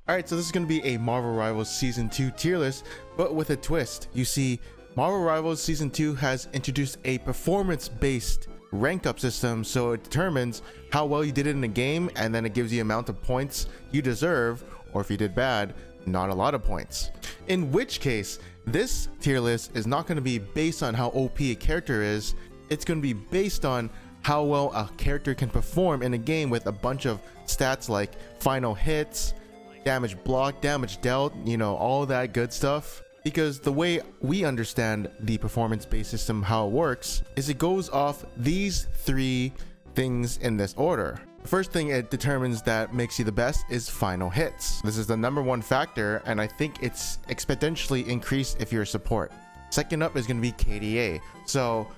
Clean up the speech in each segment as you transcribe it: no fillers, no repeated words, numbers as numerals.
Alright, so this is going to be a Marvel Rivals Season 2 tier list, but with a twist. You see, Marvel Rivals Season 2 has introduced a performance-based rank up system, so it determines how well you did it in a game, and then it gives you amount of points you deserve, or if you did bad, not a lot of points. In which case, this tier list is not going to be based on how OP a character is, it's going to be based on how well a character can perform in a game with a bunch of stats like final hits, damage blocked, damage dealt, you know, all that good stuff. Because the way we understand the performance-based system, how it works, is it goes off these three things in this order. The first thing it determines that makes you the best is final hits. This is the #1 factor, and I think it's exponentially increased if you're a support. Second up is going to be KDA. So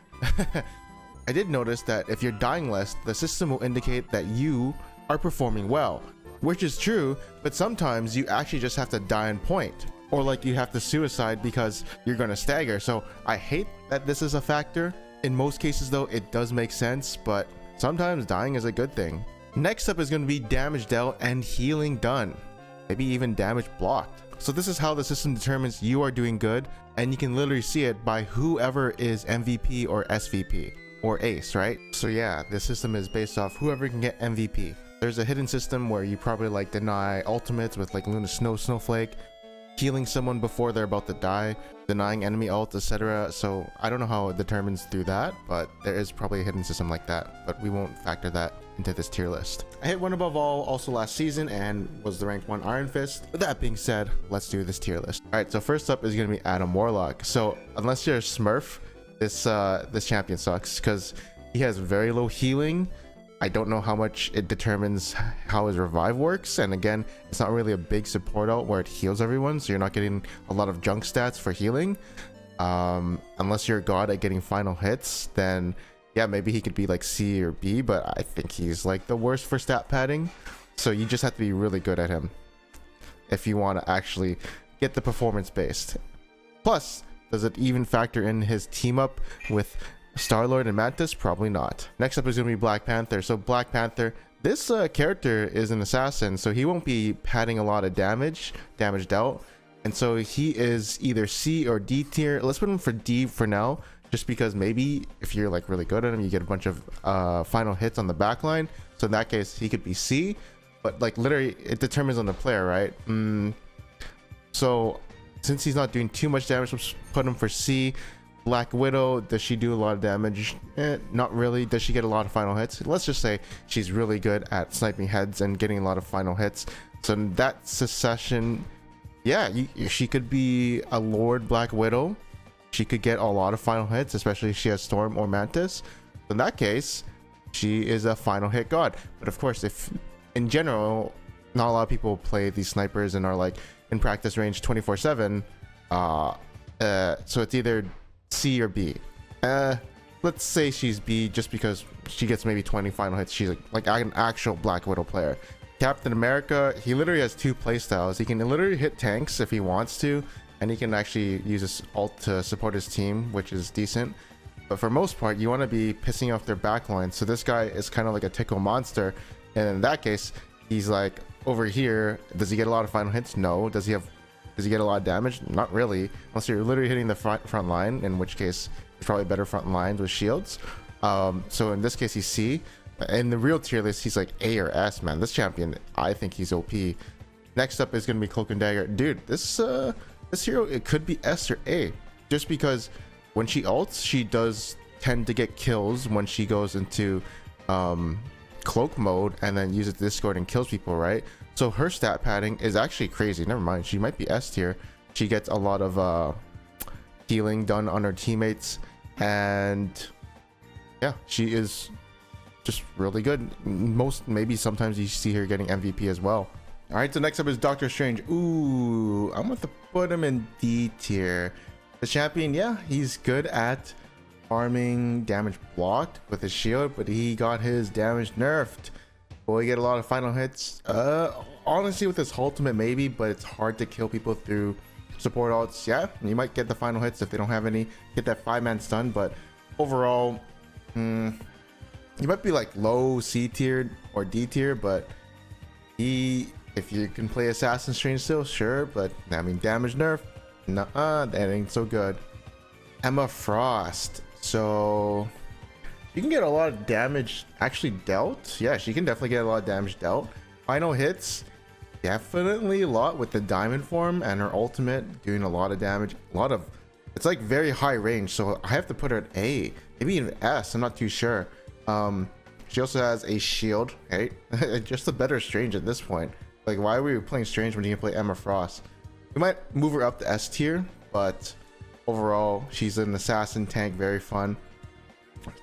I did notice that if you're dying less, the system will indicate that you are performing well, which is true, but sometimes you actually just have to die in point, or like you have to suicide because you're going to stagger. So I hate that this is a factor. In most cases though, it does make sense, but sometimes dying is a good thing. Next up is going to be damage dealt and healing done, maybe even damage blocked. So this is how the system determines you are doing good, and you can literally see it by whoever is MVP or SVP or ace, right? So yeah, this system is based off whoever can get MVP. There's a hidden system where you probably like deny ultimates with like Luna Snowflake, healing someone before they're about to die, denying enemy ult, etc. So I don't know how it determines through that, but there is probably a hidden system like that, but we won't factor that into this tier list. I hit one above all also last season and was the rank 1 Iron Fist. With that being said, let's do this tier list. All right, so first up is going to be Adam Warlock. So unless you're a Smurf, this champion sucks because he has very low healing. I don't know how much it determines how his revive works, and again, it's not really a big support ult where it heals everyone, so you're not getting a lot of junk stats for healing. Unless you're a god at getting final hits, then yeah, maybe he could be like C or B, but I think he's like the worst for stat padding, so you just have to be really good at him if you want to actually get the performance based. Plus, does it even factor in his team up with Star-Lord and Mantis? Probably not. Next up is going to be Black Panther. So Black Panther, this character is an assassin, so he won't be padding a lot of damage dealt, and so he is either C or D tier. Let's put him for D for now, just because maybe if you're like really good at him, you get a bunch of final hits on the backline. So in that case, he could be C, but like literally it determines on the player, right? So since he's not doing too much damage, let's put him for C. Black Widow, does she do a lot of damage? Not really. Does she get a lot of final hits? Let's just say she's really good at sniping heads and getting a lot of final hits. So in that succession, yeah, she could be a Lord Black Widow. She could get a lot of final hits, especially if she has Storm or Mantis. In that case, she is a final hit god. But of course, if in general, not a lot of people play these snipers and are like in practice range 24/7, so it's either C or B. Let's say she's B just because she gets maybe 20 final hits. She's like an actual Black Widow player. Captain America, he literally has 2 playstyles. He can literally hit tanks if he wants to, and he can actually use his ult to support his team, which is decent. But for most part, you want to be pissing off their backline. So this guy is kind of like a tickle monster, and in that case, he's like over here. Does he get a lot of final hits? No. Does he get a lot of damage? Not really, unless you're literally hitting the front line, in which case it's probably better front lines with shields. So in this case, he's C. In the real tier list, he's like A or S, man. This champion, I think he's OP. Next up is going to be Cloak and Dagger. Dude, this hero, it could be S or A, just because when she ults, she does tend to get kills when she goes into cloak mode and then uses Discord and kills people, right? So her stat padding is actually crazy. Never mind, she might be S tier. She gets a lot of healing done on her teammates, and yeah, she is just really good. Maybe sometimes you see her getting MVP as well. All right, so next up is Doctor Strange. Ooh, I'm going to put him in D tier. The champion, yeah, he's good at farming damage blocked with his shield, but he got his damage nerfed. Will he get a lot of final hits? Honestly, with his ultimate, maybe, but it's hard to kill people through support ults. Yeah, you might get the final hits if they don't have any. Get that 5-man stun, but overall, he might be like low C tier or D tier, but he if you can play Assassin's Strange still, sure, but I mean, damage nerf, nuh-uh, that ain't so good. Emma Frost, so you can get a lot of damage actually dealt. Yeah, she can definitely get a lot of damage dealt. Final hits, definitely a lot with the diamond form and her ultimate doing a lot of damage. It's like very high range, so I have to put her at A, maybe even S, I'm not too sure. She also has a shield, right? Just a better Strange at this point. Like, why are we playing Strange when you can play Emma Frost? We might move her up to S tier, but overall, she's an assassin tank, very fun.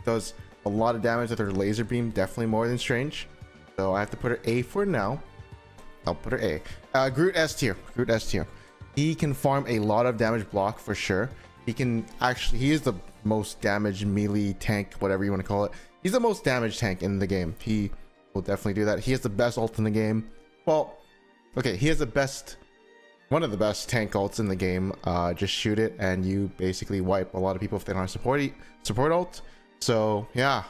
Does a lot of damage with her laser beam, definitely more than Strange. So I have to put her A for now. I'll put her A. Groot S tier. Groot S tier. He can farm a lot of damage block for sure. He is the most damage melee tank, whatever you want to call it. He's the most damage tank in the game. He will definitely do that. He has the best ult in the game. Well, okay, he has one of the best tank ults in the game. Just shoot it and you basically wipe a lot of people if they don't have support ult. So yeah,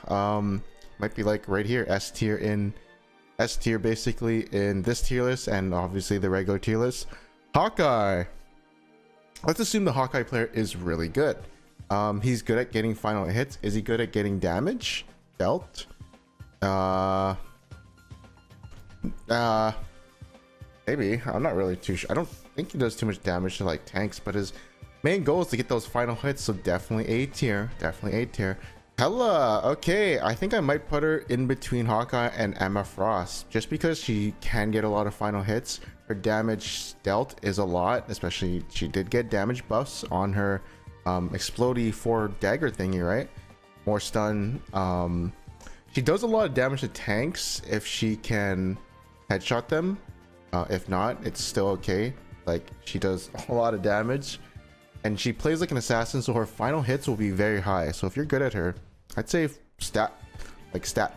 might be like right here, S tier basically in this tier list, and obviously the regular tier list. Hawkeye. Let's assume the Hawkeye player is really good. He's good at getting final hits. Is he good at getting damage dealt? Maybe. I'm not really too sure. I don't think he does too much damage to like tanks, but his main goal is to get those final hits, so definitely A tier. Definitely A tier. Hella, okay, I think I might put her in between Hawkeye and Emma Frost, just because she can get a lot of final hits. Her damage dealt is a lot, especially she did get damage buffs on her explodey 4 dagger thingy, right? More stun. She does a lot of damage to tanks if she can headshot them. If not, it's still okay. Like, she does a lot of damage, and she plays like an assassin, so her final hits will be very high. So if you're good at her, I'd say stat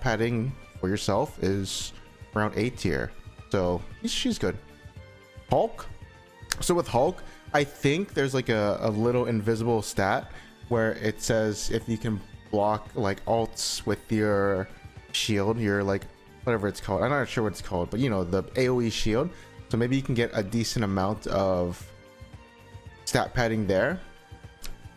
padding for yourself is around A tier. So she's good. Hulk. So with Hulk, I think there's like a little invisible stat where it says if you can block like ults with your shield, your like whatever it's called, I'm not sure what it's called, but you know, the AoE shield. So maybe you can get a decent amount of stat padding there.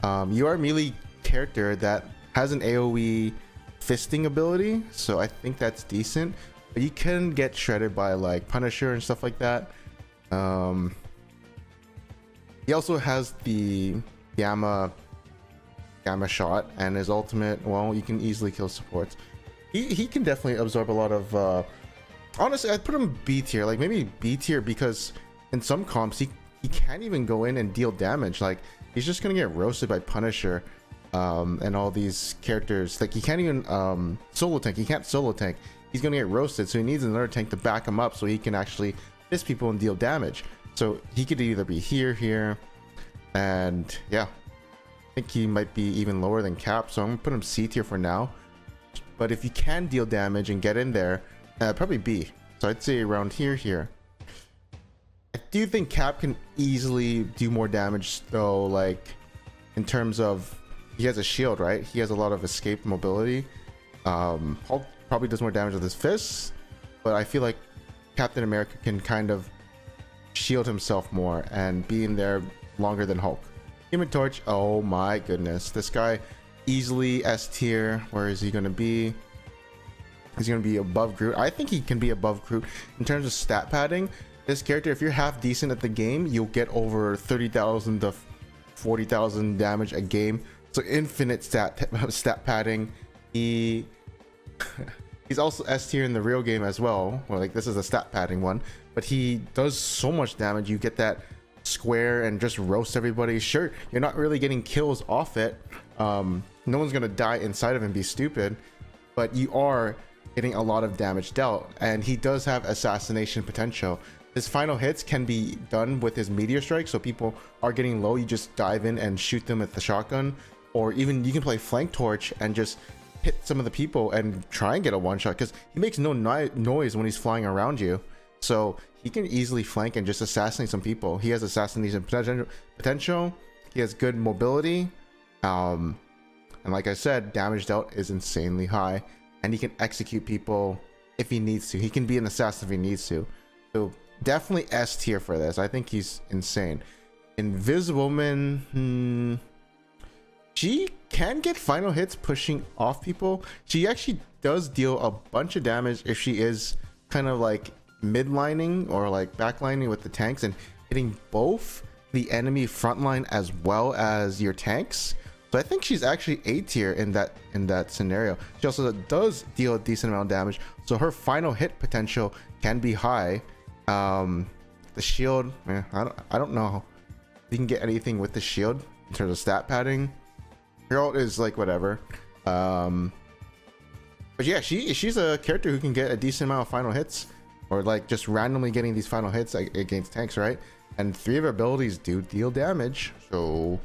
You are a melee character that has an AoE fisting ability, so I think that's decent, but you can get shredded by like Punisher and stuff like that. He also has the gamma shot, and his ultimate, well, you can easily kill supports. He can definitely absorb a lot of honestly, I'd put him B tier, like maybe B tier, because in some comps he can't even go in and deal damage. Like, he's just gonna get roasted by Punisher and all these characters. Like, he can't even solo tank. He can't solo tank. He's gonna get roasted, so he needs another tank to back him up so he can actually fist people and deal damage. So he could either be here, and yeah, I think he might be even lower than Cap, so I'm gonna put him C tier for now. But if you can deal damage and get in there, probably B. So I'd say around here. I do think Cap can easily do more damage though, like in terms of he has a shield, right? He has a lot of escape mobility. Hulk probably does more damage with his fists, but I feel like Captain America can kind of shield himself more and be in there longer than Hulk. Human Torch, oh my goodness, this guy easily S tier. Where is he going to be? He's going to be above Groot. I think he can be above Groot in terms of stat padding. This character, if you're half decent at the game, you'll get over 30,000 to 40,000 damage a game. So infinite stat padding. He's also S tier in the real game as well. Well, like, this is a stat padding one, but he does so much damage. You get that square and just roast everybody. Sure, you're not really getting kills off it. No one's gonna die inside of him, be stupid, but you are getting a lot of damage dealt, and he does have assassination potential. His final hits can be done with his meteor strike, so people are getting low, you just dive in and shoot them with the shotgun, or even you can play flank torch and just hit some of the people and try and get a one shot, because he makes no noise when he's flying around you, so he can easily flank and just assassinate some people. He has assassination potential. He has good mobility, and like I said, damage dealt is insanely high, and he can execute people if he needs to. He can be an assassin if he needs to. So definitely S tier for this. I think he's insane. Invisible Woman, she can get final hits pushing off people. She actually does deal a bunch of damage if she is kind of like midlining or like backlining with the tanks and hitting both the enemy frontline as well as your tanks. So I think she's actually A tier in that scenario. She also does deal a decent amount of damage, so her final hit potential can be high. The shield, I don't know if you can get anything with the shield in terms of stat padding. Her ult is like whatever. But yeah, she's a character who can get a decent amount of final hits, or like just randomly getting these final hits against tanks, right? And 3 of her abilities do deal damage, so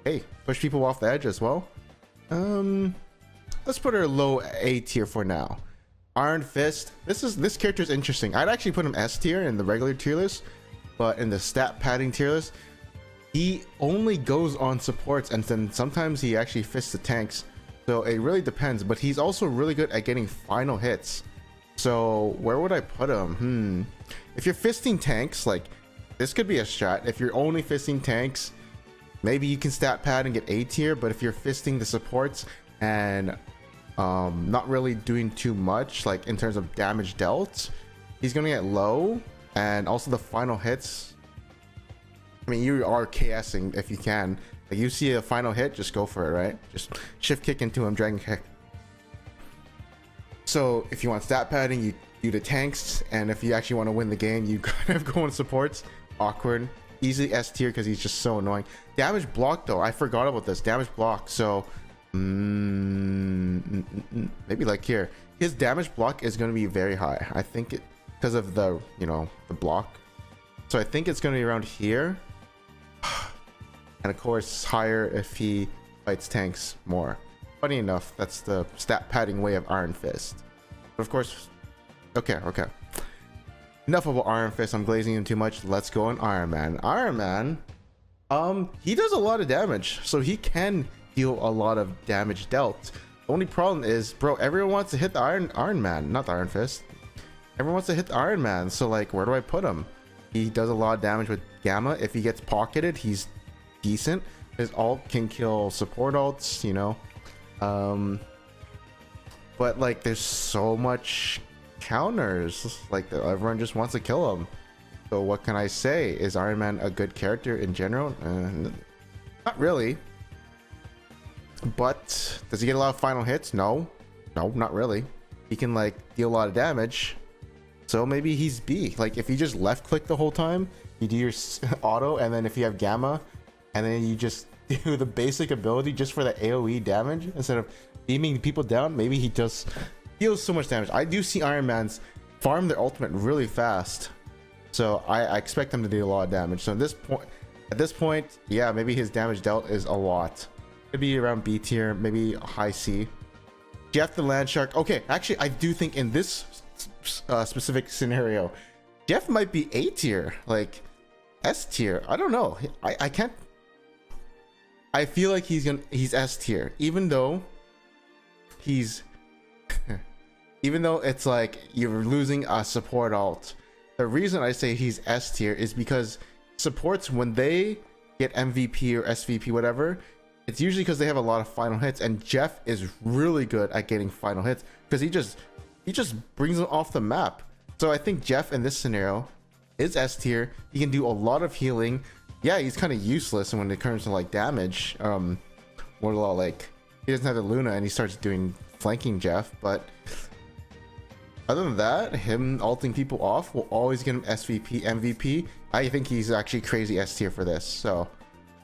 hey, push people off the edge as well. Let's put her low A tier for now. Iron Fist, this character is interesting. I'd actually put him S tier in the regular tier list, but in the stat padding tier list, he only goes on supports, and then sometimes he actually fists the tanks. So it really depends, but he's also really good at getting final hits. So where would I put him? If you're fisting tanks, like this could be a strat. If you're only fisting tanks, maybe you can stat pad and get A tier. But if you're fisting the supports and not really doing too much, like in terms of damage dealt, he's gonna get low. And also the final hits, I mean, you are KSing if you can. Like you see a final hit, just go for it, right? Just shift kick into him, dragon kick. So if you want stat padding, you do the tanks, and if you actually want to win the game, you kind of go on supports. Awkward. Easily S tier because he's just so annoying. Damage block though, I forgot about this. Damage block. So maybe like here, his damage block is going to be very high. I think it because of the the block. So I think it's going to be around here. And of course higher if he fights tanks more. Funny enough, that's the stat padding way of Iron Fist. But of course, okay. Enough about Iron Fist. I'm glazing him too much. Let's go on Iron Man. Iron Man, he does a lot of damage, so he can deal a lot of damage dealt. The only problem is, bro, everyone wants to hit the Iron Man, not the Iron Fist. Everyone wants to hit the Iron Man, so like, where do I put him? He does a lot of damage with Gamma. If he gets pocketed, he's decent. His ult can kill support ults, but like there's so much counters, like everyone just wants to kill him. So what can I say? Is Iron Man a good character in general? Not really. But does he get a lot of final hits? No, not really. He can like deal a lot of damage, so maybe he's B. Like if you just left click the whole time, you do your auto, and then if you have Gamma, and then you just do the basic ability just for the AoE damage instead of beaming people down, maybe he just deals so much damage. I do see Iron Man's farm their ultimate really fast, so I expect them to do a lot of damage. So at this point, yeah, maybe his damage dealt is a lot. Could be around B tier, maybe high C. Jeff the Land Shark. Okay, actually, I do think in this specific scenario, Jeff might be A tier, like S tier. I don't know. I can't. I feel like he's S tier, even though even though it's like you're losing a support ult. The reason I say he's S tier is because supports, when they get MVP or SVP, whatever, it's usually because they have a lot of final hits, and Jeff is really good at getting final hits because he just brings them off the map. So I think Jeff in this scenario is S tier. He can do a lot of healing. Yeah, he's kind of useless when it comes to like damage. More a lot like he doesn't have the Luna and he starts doing flanking Jeff, but other than that, him ulting people off will always get him SVP, MVP. I think he's actually crazy S tier for this, so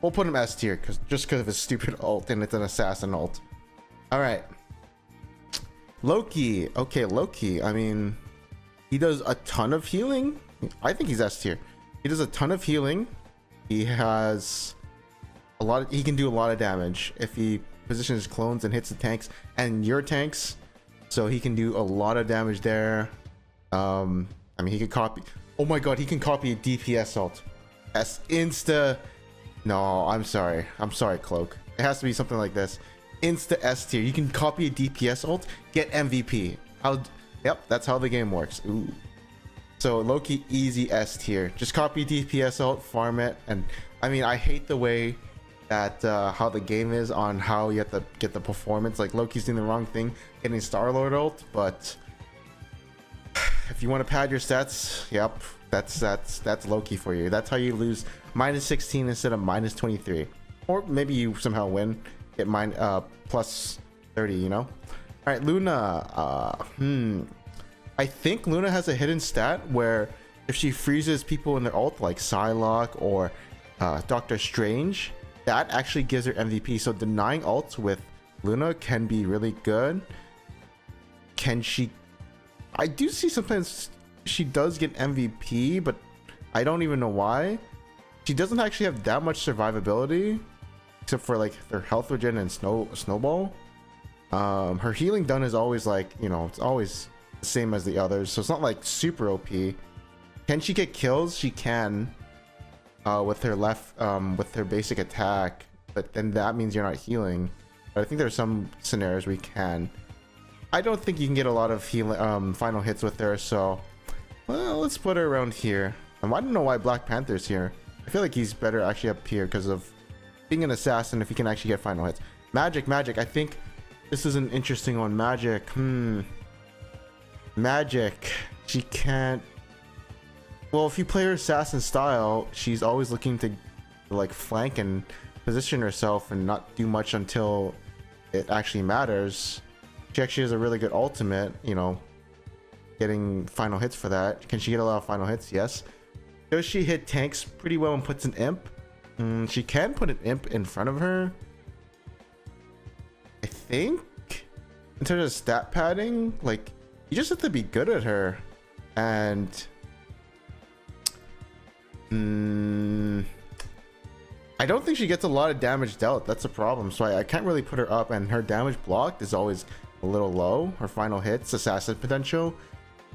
we'll put him S tier just because of his stupid ult, and it's an assassin ult. All right, Loki. Okay, Loki. I mean, he does a ton of healing. I think he's S tier. He does a ton of healing. He has a lot of, he can do a lot of damage if he positions his clones and hits the tanks and your tanks, so he can do a lot of damage there. I mean, he could copy, oh my god, he can copy a DPS ult. S insta, no, I'm sorry Cloak, it has to be something like this. Insta S tier. You can copy a DPS ult, get MVP. Yep, that's how the game works. Ooh, So Loki easy S tier. Just copy DPS ult, farm it, and I mean I hate the way that how the game is on how you have to get the performance. Like Loki's doing the wrong thing getting Star-Lord ult, but if you want to pad your stats, yep, that's Loki for you. That's how you lose -16 instead of -23, or maybe you somehow win, get plus 30. You know. All right, Luna. I think Luna has a hidden stat where if she freezes people in their ult, like Psylocke or Doctor Strange, that actually gives her MVP. So denying ults with Luna can be really good. Can she? I do see sometimes she does get MVP, but I don't even know why. She doesn't actually have that much survivability, except for like their health regen and snowball. Her healing done is always like, you know, it's always the same as the others, so it's not like super OP. Can she get kills? She can with her with her basic attack, but then that means you're not healing. But I think there's some scenarios we can. I don't think you can get a lot of healing final hits with her, so well, let's put her around here. I don't know why Black Panther's here. I feel like he's better actually up here because of being an assassin, if he can actually get final hits. Magic. I think this is an interesting one. Magic. She can't. Well, if you play her assassin style, she's always looking to like flank and position herself and not do much until it actually matters. She actually has a really good ultimate, you know, getting final hits for that. Can she get a lot of final hits? Yes. Does she hit tanks pretty well and puts an imp? She can put an imp in front of her, I think. In terms of stat padding, like, you just have to be good at her. And I don't think she gets a lot of damage dealt. That's a problem. So I can't really put her up, and her damage blocked is always a little low. Her final hits, assassin potential,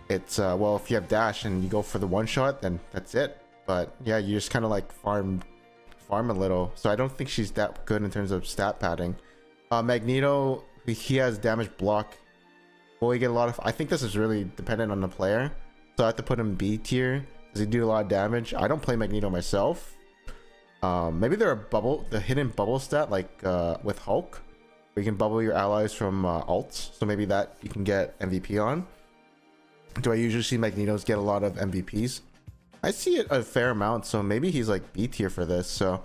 it's well, if you have dash and you go for the one shot, then that's it. But yeah, you just kind of like farm a little. So I don't think she's that good in terms of stat padding. Magneto, he has damage block. Will he get a lot of? I think this is really dependent on the player, so I have to put him B tier. Does he do a lot of damage? I don't play Magneto myself. Maybe there are the hidden bubble stat, like with Hulk, where you can bubble your allies from ults. So maybe that you can get MVP on. Do I usually see Magnetos get a lot of MVPs? I see it a fair amount, so maybe he's like B tier for this. So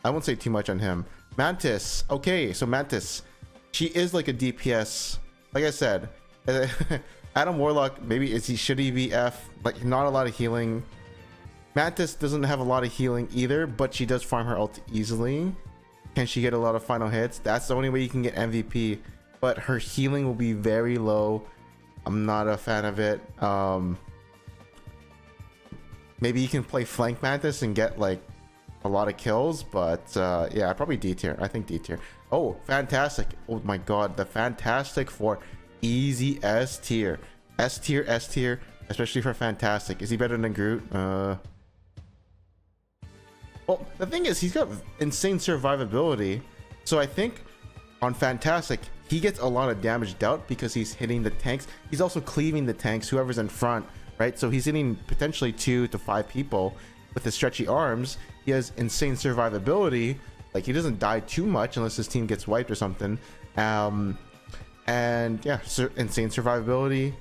I won't say too much on him. Mantis. Okay, so Mantis, she is like a DPS. Like I said, Adam Warlock, maybe should he be F? Like, not a lot of healing. Mantis doesn't have a lot of healing either, but she does farm her ult easily. Can she get a lot of final hits? That's the only way you can get MVP, but her healing will be very low. I'm not a fan of it. Maybe you can play flank Mantis and get like a lot of kills, but yeah, probably D tier. I think D tier. Oh, fantastic. Oh my god, the fantastic for easy S tier. S tier, especially for fantastic. Is he better than Groot? Well, the thing is, he's got insane survivability, so I think on fantastic he gets a lot of damage dealt because he's hitting the tanks. He's also cleaving the tanks, whoever's in front, right? So he's hitting potentially 2 to 5 people with his stretchy arms. He has insane survivability. Like, he doesn't die too much unless his team gets wiped or something. And yeah, insane survivability.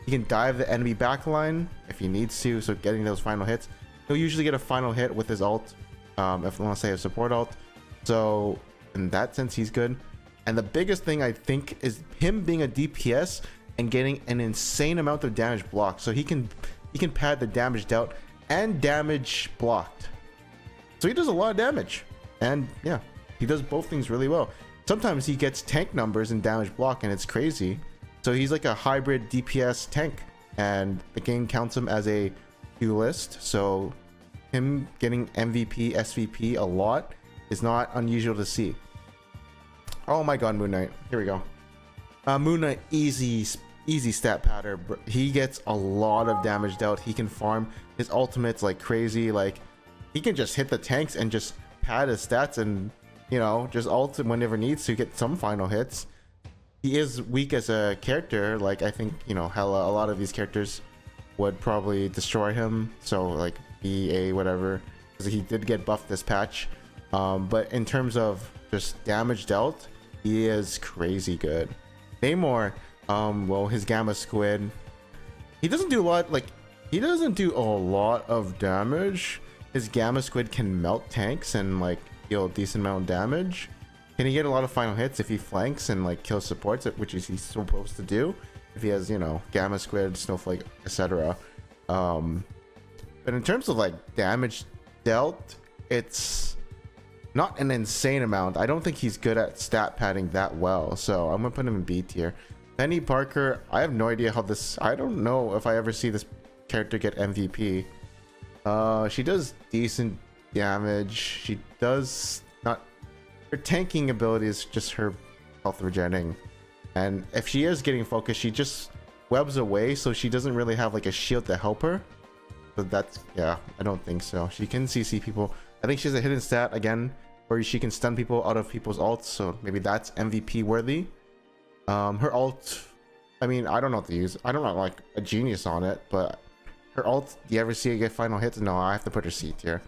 He can dive the enemy backline if he needs to, so getting those final hits. He'll usually get a final hit with his ult, if I want to say a support ult. So in that sense, he's good. And the biggest thing I think is him being a DPS and getting an insane amount of damage blocked. So he can pad the damage dealt and damage blocked. So he does a lot of damage. And yeah, he does both things really well. Sometimes he gets tank numbers and damage block, and it's crazy. So he's like a hybrid DPS tank, and the game counts him as a duelist. So him getting MVP, SVP a lot is not unusual to see. Oh my god, Moon Knight. Here we go. Moon Knight, easy stat pattern. He gets a lot of damage dealt. He can farm his ultimates like crazy. Like, he can just hit the tanks and just pad his stats and, you know, just ult whenever needs to get some final hits. He is weak as a character. Like, I think, you know, a lot of these characters would probably destroy him. So like BA whatever, because he did get buffed this patch. But in terms of just damage dealt, he is crazy good. Namor, well, his Gamma Squid, he doesn't do a lot. Like, he doesn't do a lot of damage. His Gamma Squid can melt tanks and like deal a decent amount of damage. Can he get a lot of final hits if he flanks and like kills supports, which is he's supposed to do if he has, you know, Gamma Squid, Snowflake, etc. But in terms of like damage dealt, it's not an insane amount. I don't think he's good at stat padding that well, so I'm gonna put him in B tier. Penny Parker, I have no idea how this, I don't know if I ever see this character get MVP. She does decent damage. She does not, her tanking ability is just her health regenerating, and if she is getting focused, she just webs away, so she doesn't really have like a shield to help her. So that's, yeah, I don't think so. She can CC people. I think she has a hidden stat again where she can stun people out of people's ults, so maybe that's MVP worthy. Her ult, I mean, I don't know what to use. I don't know, like a genius on it, but her ult, do you ever see it get final hits? No, I have to put her C tier,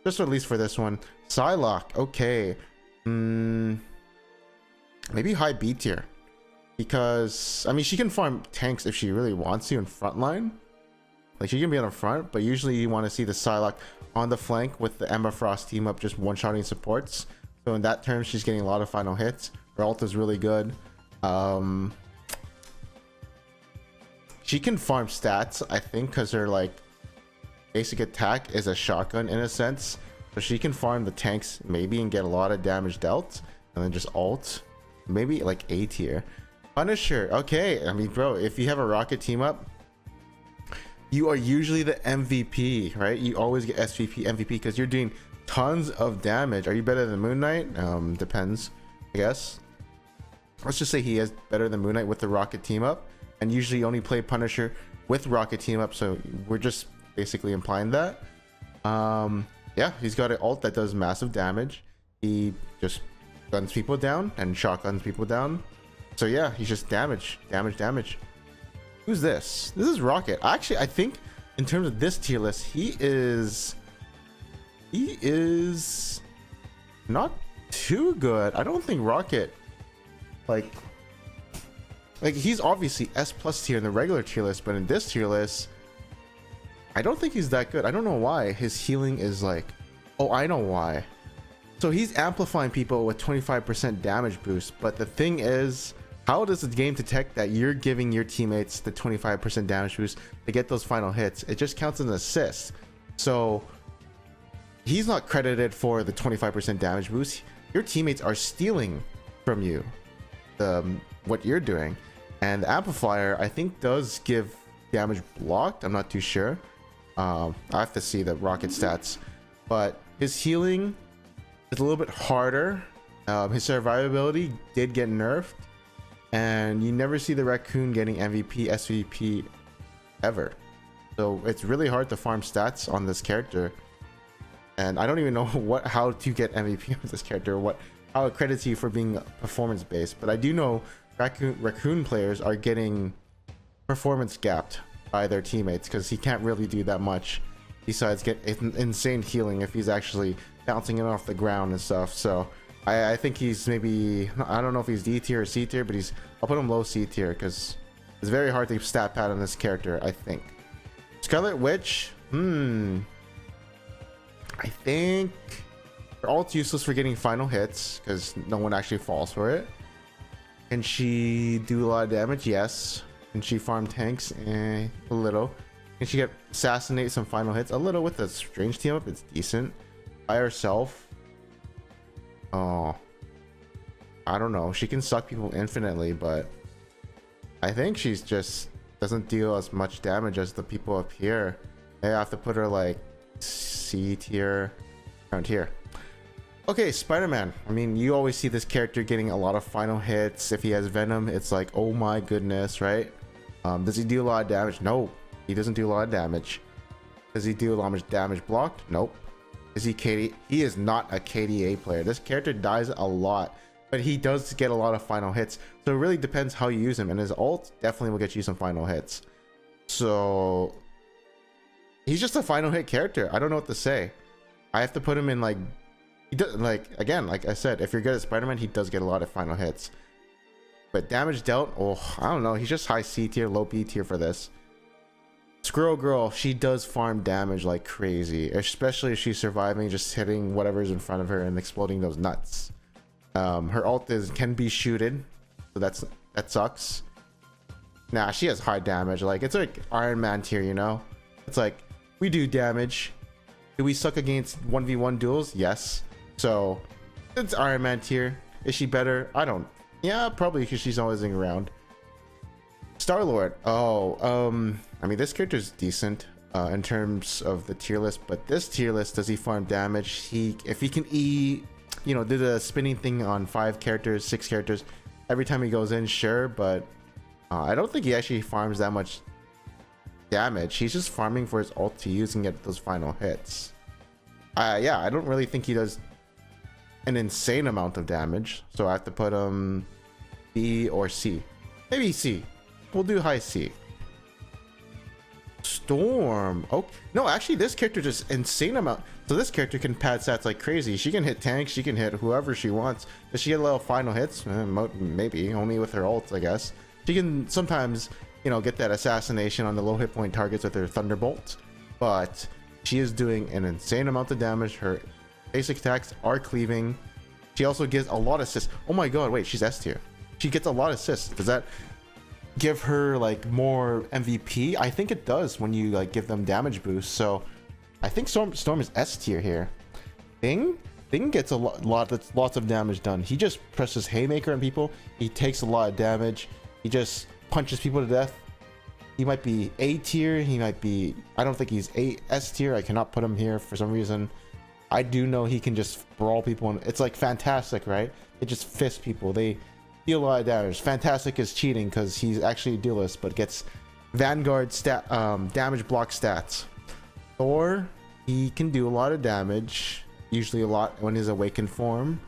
just at least for this one. Psylocke, okay, maybe high B tier, because I mean, she can farm tanks if she really wants to in frontline. Like, she can be on the front, but usually you want to see the Psylocke on the flank with the Emma Frost team up, just one-shotting supports. So in that term, she's getting a lot of final hits. Her ult is really good. She can farm stats, I think, because her like basic attack is a shotgun in a sense. So she can farm the tanks maybe and get a lot of damage dealt, and then just ult. Maybe like A tier. Punisher, okay. I mean, bro, if you have a Rocket team up, you are usually the MVP, right? You always get SVP, MVP, because you're doing tons of damage. Are you better than Moon Knight? Depends, I guess. Let's just say he is better than Moon Knight with the Rocket team up, and usually you only play Punisher with Rocket team up, so we're just basically implying that. Yeah, he's got an ult that does massive damage. He just guns people down and shotguns people down. So yeah, he's just damage. Who's this? This is Rocket. Actually, I think in terms of this tier list, he is not too good. I don't think Rocket, like he's obviously S plus tier in the regular tier list, but in this tier list, I don't think he's that good. I don't know why. His healing is like, oh, I know why. So he's amplifying people with 25% damage boost, but the thing is, how does the game detect that you're giving your teammates the 25% damage boost to get those final hits? It just counts as an assist. So he's not credited for the 25% damage boost. Your teammates are stealing from you what you're doing. And the amplifier, I think, does give damage blocked. I'm not too sure. I have to see the Rocket stats. But his healing is a little bit harder. His survivability did get nerfed. And you never see the Raccoon getting MVP, SVP ever. So it's really hard to farm stats on this character. And I don't even know how to get MVP on this character, or how it credits you for being performance based. But I do know Raccoon players are getting performance gapped by their teammates, because he can't really do that much besides get insane healing if he's actually bouncing it off the ground and stuff. So I think he's maybe, I don't know if he's D tier or C tier, but I'll put him low C tier, because it's very hard to stat pad on this character, I think. Scarlet Witch, I think her ult's useless for getting final hits, because no one actually falls for it. Can she do a lot of damage? Yes. Can she farm tanks? A little. Can she get assassinate some final hits? A little. With a strange team up, it's decent. By herself, oh, I don't know. She can suck people infinitely, but I think she's just doesn't deal as much damage as the people up here. I have to put her like C tier, around here. Okay, Spider-Man. I mean, you always see this character getting a lot of final hits. If he has Venom, it's like, oh my goodness, right? Does he do a lot of damage? No, he doesn't do a lot of damage. Does he do a lot of damage blocked? Nope. Is he KD? He is not a KDA player. This character dies a lot, but he does get a lot of final hits. So it really depends how you use him, and his ult definitely will get you some final hits. So He's just a final hit character. I don't know what to say. I have to put him in like, he does, like, again, like I said, if you're good at Spider-Man, he does get a lot of final hits. But damage dealt, oh, I don't know. He's just high C tier, low B tier for this. Squirrel Girl, she does farm damage like crazy, especially if she's surviving, just hitting whatever's in front of her and exploding those nuts. Her ult can be shooted, so that sucks. Nah, she has high damage. Like, it's like Iron Man tier, you know? It's like, we do damage. Do we suck against 1v1 duels? Yes. So, it's Iron Man tier. Is she better? I don't. Yeah, probably, because she's always around. Star-Lord. Oh, I mean, this character's decent in terms of the tier list, but this tier list, does he farm damage? If he can you know, do the spinning thing on 5 characters, 6 characters, every time he goes in, sure, but I don't think he actually farms that much damage. He's just farming for his ult to use and get those final hits. Yeah, I don't really think he does an insane amount of damage, so I have to put him B or C. Maybe C. We'll do high C. Storm. Oh no, actually this character just insane amount. So this character can pad stats like crazy. She can hit tanks, she can hit whoever she wants. Does she get a little final hits? Maybe, only with her ults, I guess. She can sometimes, you know, get that assassination on the low hit point targets with her thunderbolt, but she is doing an insane amount of damage. Her basic attacks are cleaving. She also gives a lot of assists. Oh my god, wait, she's S tier. She gets a lot of assists. Does that give her like more MVP? I think it does when you like give them damage boost. So I think Storm is S tier here. Thing gets lots of damage done. He just presses haymaker on people. He takes a lot of damage. He just punches people to death. He might be A tier. He might be, I don't think he's S tier. I cannot put him here for some reason. I do know he can just brawl people, and it's like Fantastic, right? They just fist people. They deal a lot of damage. Fantastic is cheating because he's actually a duelist, but gets Vanguard damage block stats. Thor, he can do a lot of damage, usually a lot when he's awakened form.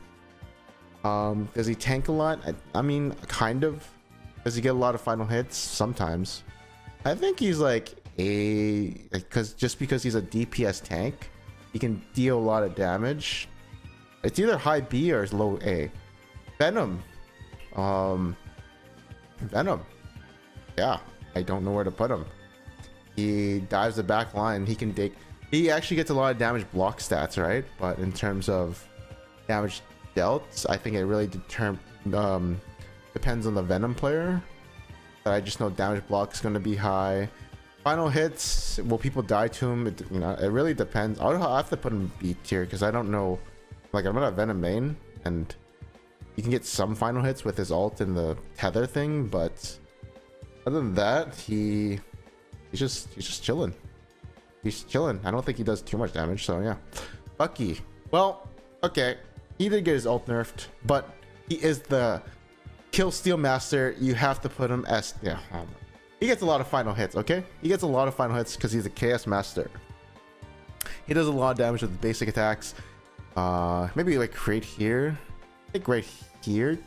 Does he tank a lot? I mean, kind of. Does he get a lot of final hits? Sometimes. I think he's like just because he's a DPS tank, he can deal a lot of damage. It's either high B or low A. Venom. Venom. Yeah, I don't know where to put him. He dives the back line. He actually gets a lot of damage block stats, right? But in terms of damage dealt, I think it really depends on the Venom player. But I just know damage block is going to be high. Final hits, will people die to him? It really depends. I'll have to put him B tier because I don't know. Like, I'm not a Venom main, and you can get some final hits with his ult and the tether thing, but other than that, he's just chilling. He's chilling. I don't think he does too much damage, so yeah. Bucky. Well, okay. He did get his ult nerfed, but he is the kill steal master. You have to put him as, yeah. He gets a lot of final hits, okay? He gets a lot of final hits because he's a KS master. He does a lot of damage with basic attacks. Maybe like right here. I think right here.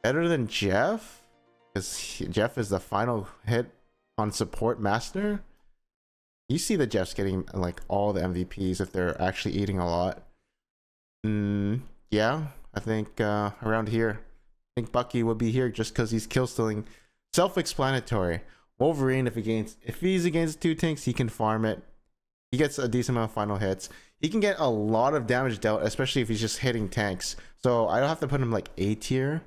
Better than Jeff? Because Jeff is the final hit on support master. You see that Jeff's getting like all the MVPs if they're actually eating a lot. Yeah, I think around here. I think Bucky would be here just because he's kill stealing. Self-explanatory. Wolverine, if he's against 2 tanks, he can farm it. He gets a decent amount of final hits. He can get a lot of damage dealt, especially if he's just hitting tanks. So I don't have to put him like A tier.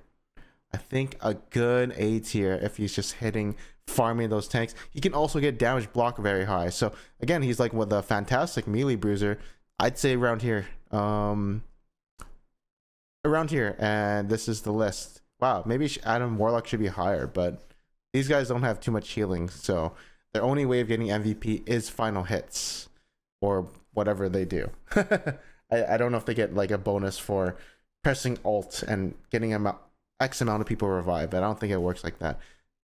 I think a good A tier if he's just hitting, farming those tanks. He can also get damage block very high. So again, he's like with a fantastic melee bruiser. I'd say around here. Around here, and this is the list. Wow, maybe Adam Warlock should be higher, but these guys don't have too much healing, so their only way of getting MVP is final hits or whatever they do. I don't know if they get like a bonus for pressing alt and getting X amount of people revived, but I don't think it works like that.